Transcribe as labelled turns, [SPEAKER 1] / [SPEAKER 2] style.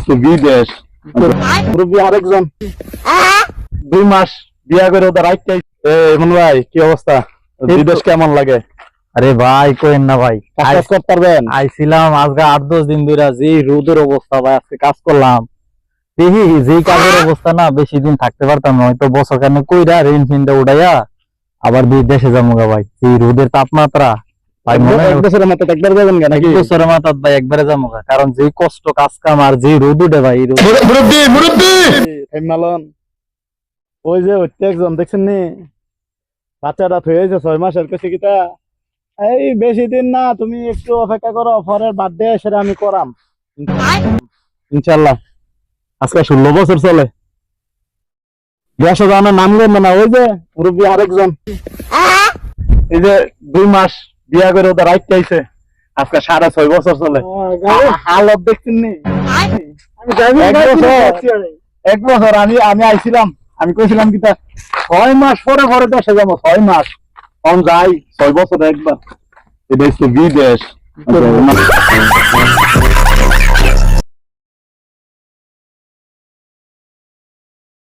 [SPEAKER 1] তো বিদেশ মুরব্বী আরেকজন 2 মাস বিয়া করে ওদের রাইট এখন ভাই কি অবস্থা বিদেশ কেমন লাগে?
[SPEAKER 2] আরে ভাই কইেন না ভাই,
[SPEAKER 1] কাজ করতে পারবেন?
[SPEAKER 2] আইছিলাম আজকে 8-10 দিন ধরে, যে রোদের অবস্থা ভাই, আজকে কাজ করলাম দেখি যে কাজের অবস্থা না বেশি দিন থাকতে পারতাম না, হয়তো বছর খানে কইরা ঋণ ফিনটা উঠাইয়া আবার দেশে যাবো ভাই। যে রোদের তাপমাত্রা ভাই, মনে হয়
[SPEAKER 1] 1 বছরের মাথায় একবার যাবেন কেন নাকি?
[SPEAKER 2] বছরের মাথা ভাই একবারে যাবো, কারণ যে কষ্ট কাজ কাম আর যে রোদ উঠে ভাই,
[SPEAKER 1] মুরব্বী মালন ওই যে একজন দেখছেন নি বাচ্চাটা হয়েছে 6 মাসের কাছে কিটা, এই বেশি দিন না, তুমি একটু অপেক্ষা করো, পরের বার্থডে সেটা আমি করাম ইনশাল্লাহ। আজকে 16 বছর চলে বিয়াশা জানার নাম গেল না। ওই যে মুরব্বী আরেকজন এই যে 2 মাস বিয়া করে ওদের রাইট চাইছে, আজকে 6.5 বছর চলে। হালত দেখছেন নি? 1 বছর আমি আইছিলাম, আমি কইছিলাম কিটা 6 মাস পরে পরে দেশে যাবো, 6 মাস কম যাই, 6 বছর একবার। এটা হচ্ছে বিদেশ।